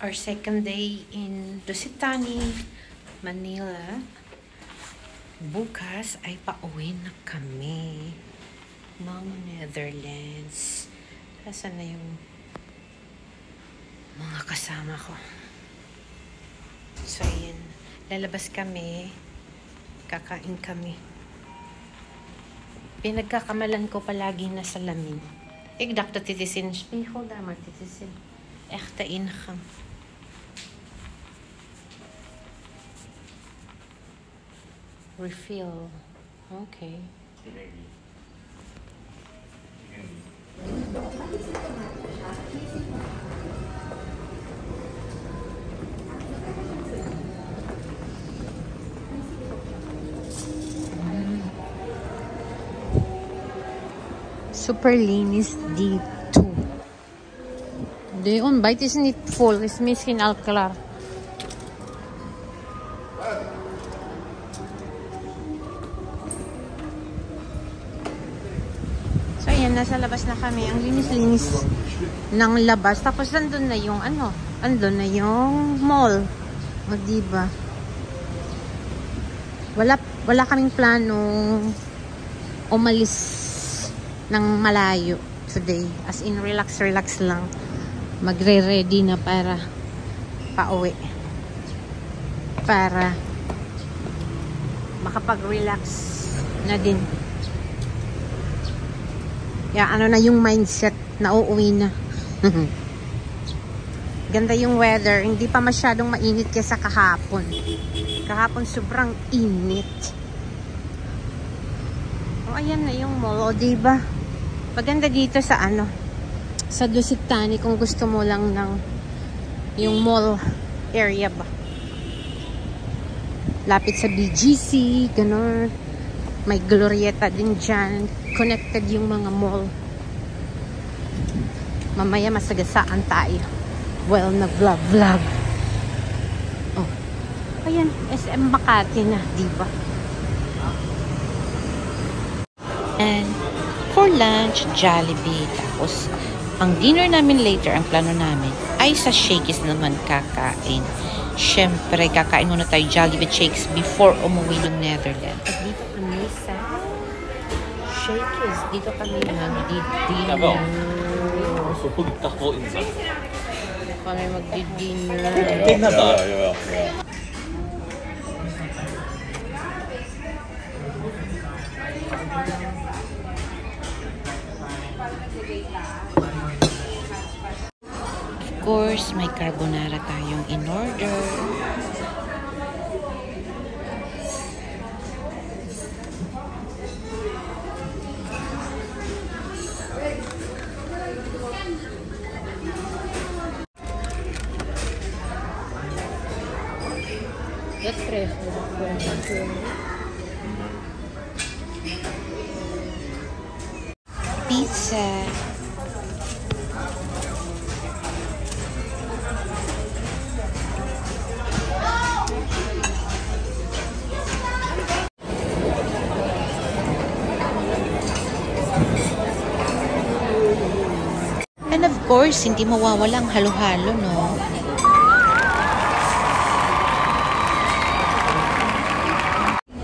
our second day in Lusitani, Manila. Bukas ay pauwi na kami ng Netherlands. Nasaan na yung mga kasama ko? So, yun. Lalabas kami. Kakain kami. Pinagkakamalan ko palagi na salamin. Ik dacht dat dit is in een spiegel daar, maar dit is een echte ingang. Refill. Okay. Super linis dito. De ontbijt is niet vol, is misschien al klaar. So ayan, nasa labas na kami. Ang linis-linis ng labas. Tapos nandun na yung ano, andun na yung mall. O diba? Wala kaming planong umalis ng malayo today. As in, relax lang. Magre-ready na para pauwi. Para makapag-relax na din. Yeah, ano na yung mindset na uuwi na. Ganda yung weather. Hindi pa masyadong mainit kaysa kahapon. Kahapon sobrang init. O, ayan na yung mall. O, diba? Maganda dito sa ano, sa Lusitani kung gusto mo lang ng yung mall area ba. Lapit sa BGC, ganun. May Glorieta din dyan. Connected yung mga mall. Mamaya masagasaan tayo. Well, nag-vlog. Oh. Ayan, SM Makati na, diba? And for lunch, Jollibee. Tapos, ang dinner namin later, ang plano namin, ay sa Shakey's naman kakain. Siyempre, kakain muna tayo Jollibee Shakes before umuwi ng Netherlands. At dito kami sa Shakey's. Dito kami magdi-dinner. So, pagtakbo insa. Dito kami magdi-dinner. Ja. Of course, may carbonara tayong in-order. Pizza. And of course, hindi mawawala ang halo-halo, no?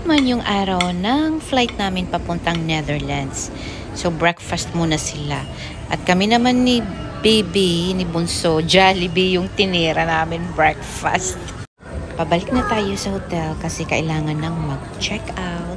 Man yung araw ng flight namin papuntang Netherlands. So, breakfast muna sila. At kami naman ni Baby, ni Bunso, Jollibee yung tinira namin breakfast. Pabalik na tayo sa hotel kasi kailangan nang mag-check out.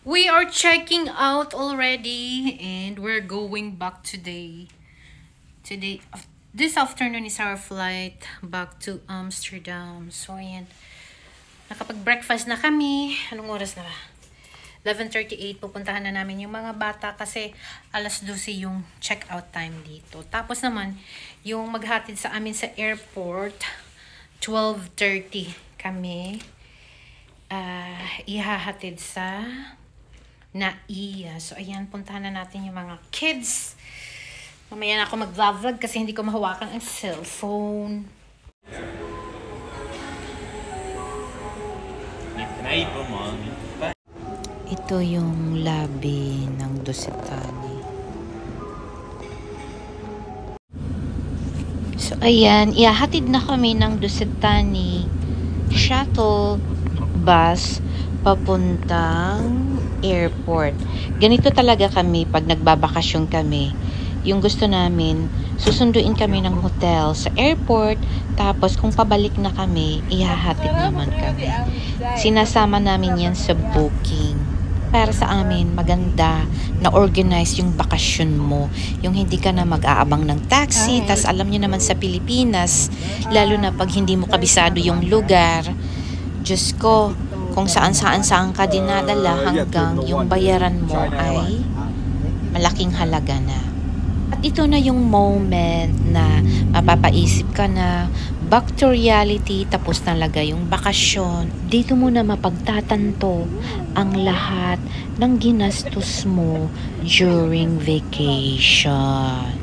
We are checking out already and we're going back today. This afternoon is our flight back to Amsterdam. So, ayan. Nakapag-breakfast na kami. Anong oras na ba? 11:38. Pupuntahan na namin yung mga bata kasi alas 12 yung check-out time dito. Tapos naman, yung maghatid sa amin sa airport, 12:30 kami. Ihahatid sa Naiya. So, ayan, puntahan na natin yung mga kids. Mamaya na ako mag-vlog kasi hindi ko mahawakan ang cellphone. Ito yung labi ng Dusetani. So, ayan, ihahatid na kami ng Dusetani shuttle bus papuntang airport. Ganito talaga kami pag nagbabakasyon kami. Yung gusto namin, susunduin kami ng hotel sa airport, tapos kung pabalik na kami, ihahatid naman kami. Sinasama namin yan sa booking. Para sa amin, maganda na organize yung bakasyon mo. Yung hindi ka na mag-aabang ng taxi, tas alam nyo naman sa Pilipinas, lalo na pag hindi mo kabisado yung lugar, Diyos ko, kung saan-saan ka dinadala hanggang yung bayaran mo ay malaking halaga na. At ito na yung moment na mapapaisip ka na back to reality, tapos talaga yung bakasyon. Dito mo na mapagtatanto ang lahat ng ginastos mo during vacation.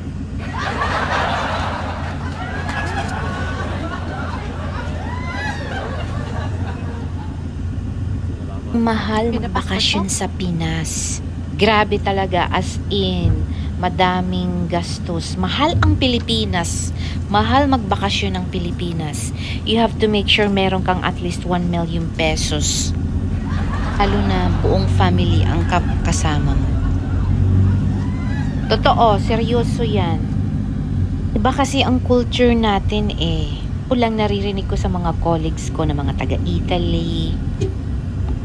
Mahal magbakasyon sa Pinas. Grabe talaga, as in, madaming gastos. Mahal ang Pilipinas. Mahal magbakasyon ng Pilipinas. You have to make sure meron kang at least 1 million pesos. Lalo na buong family ang kasama mo. Totoo, seryoso yan. Iba kasi ang culture natin eh. Ulang naririnig ko sa mga colleagues ko na mga taga-Italy,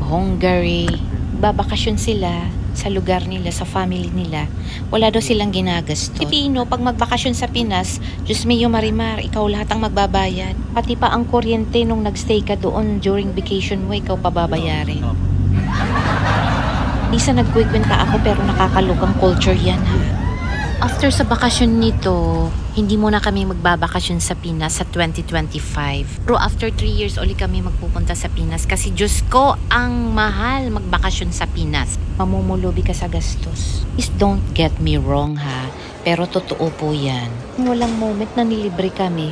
Hungary, babakasyon sila sa lugar nila, sa family nila. Wala daw silang ginagastos. Pilipino, pag magbakasyon sa Pinas, Diyos mio marimar, ikaw lahat ang magbabayad. Pati pa ang kuryente nung nagstay ka doon during vacation mo, ikaw pababayarin. Isa nagkukwenta ako pero nakakalukang culture yan ha. After sa bakasyon nito, hindi muna kami magbabakasyon sa Pinas sa 2025. Pero after 3 years uli kami magpupunta sa Pinas kasi Diyos ko, ang mahal magbakasyon sa Pinas. Mamumulubi ka sa gastos. Please don't get me wrong ha, pero totoo po yan. Walang moment na nilibre kami.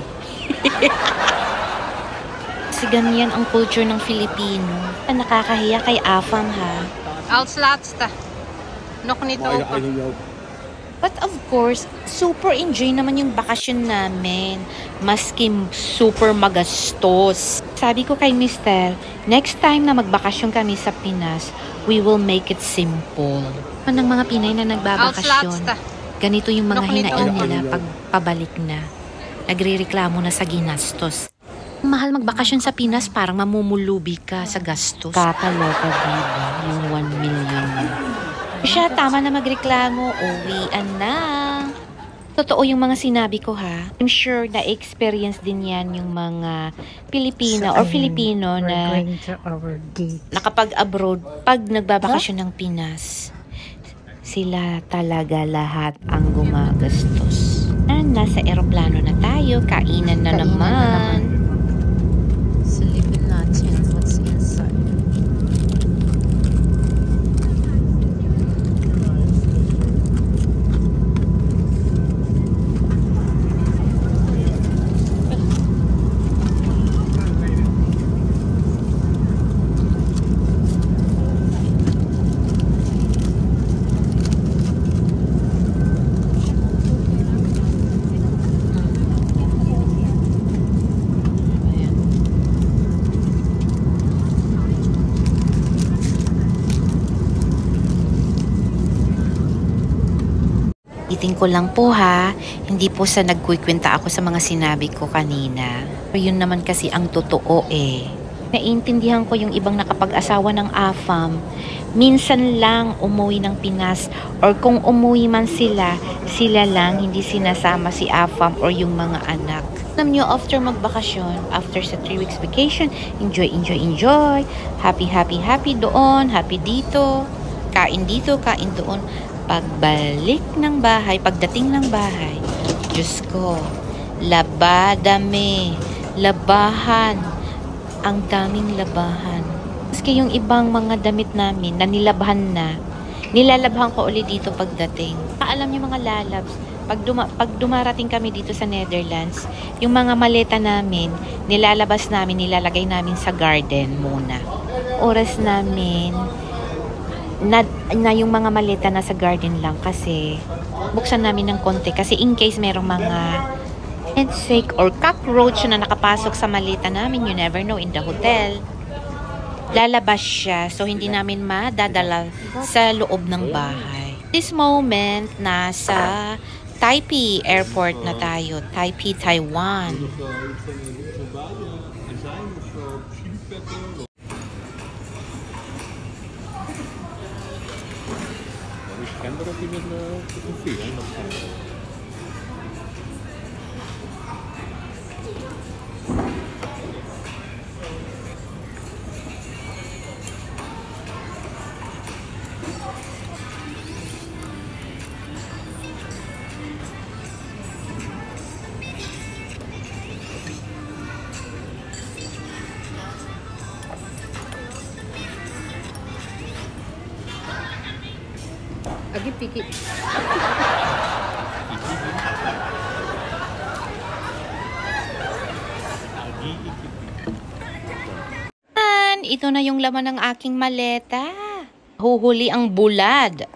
Kasi ganyan ang culture ng Filipino. Nakakahiya kay Afam ha. Alslatsta. Nok nito pa. But of course, super enjoy naman yung bakasyon namin. Maski super magastos. Sabi ko kay Mister, next time na magbakasyon kami sa Pinas, we will make it simple. Ng mga Pinay na nagbabakasyon, ganito yung mga hinain nila pag pabalik na. Nagre-reklamo na sa ginastos. Mahal magbakasyon sa Pinas, parang mamumulubi ka sa gastos. Kakaloka, diba? Yung 1 million. Siya, tama na magreklamo, uwian na. Totoo yung mga sinabi ko ha. I'm sure na experience din yan yung mga Pilipino or Filipino na nakapag-abroad pag nagbabakasyon ng Pinas. Sila talaga lahat ang gumagastos. Nasa eroplano na tayo, kainan na naman. Silipin natin what's inside. Iting ko lang po ha, hindi po sa nagkukwenta ako sa mga sinabi ko kanina. Pero yun naman kasi ang totoo eh. Naiintindihan ko yung ibang nakapag-asawa ng AFAM. Minsan lang umuwi ng Pinas or kung umuwi man sila, sila lang, hindi sinasama si AFAM or yung mga anak. Alam nyo, after magbakasyon, after sa 3 weeks vacation, enjoy, enjoy, enjoy. Happy, happy, happy doon, happy dito, kain doon. Pagbalik ng bahay, pagdating ng bahay, Diyos ko, labadami, labahan. Ang daming labahan. Maski yung ibang mga damit namin na nilabahan na, nilalabhan ko ulit dito pagdating. Alam niyo mga lalabs, pag dumarating kami dito sa Netherlands, yung mga maleta namin, nilalabas namin, nilalagay namin sa garden muna. Oras namin, na yung mga maleta na sa garden lang kasi buksan namin ng konti kasi in case merong mga insect or cockroach na nakapasok sa maleta namin, you never know, in the hotel. Lalabas siya, so hindi namin madadala sa loob ng bahay. This moment, nasa Taipei Airport na tayo. Taipei, Taiwan. Agi pikir. Ito na yung laman ng aking maleta. Huhuli ang bulad.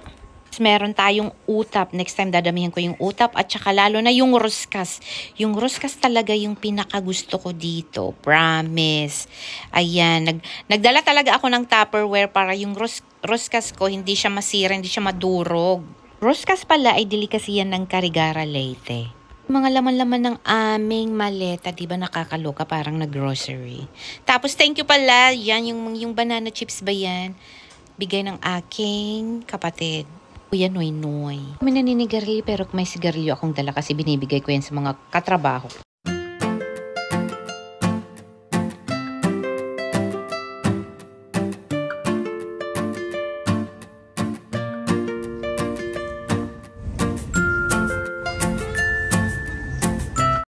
Meron tayong utap. Next time dadamihan ko yung utap at saka lalo na yung ruskas. Yung ruskas talaga yung pinakagusto ko dito. Promise. Ayan. Nagdala talaga ako ng Tupperware para yung ruskas ko hindi siya masira, hindi siya madurog. Ruskas pala ay delicacy yan ng Carigara Leyte. Mga laman-laman ng aming maleta, di ba nakakaloka, parang nag-grocery. Tapos thank you pala, yan yung banana chips ba yan? Bigay ng aking kapatid. Kuya Noy Noy. Kami naninigarilyo pero may sigarilyo akong dala kasi binibigay ko yan sa mga katrabaho ko.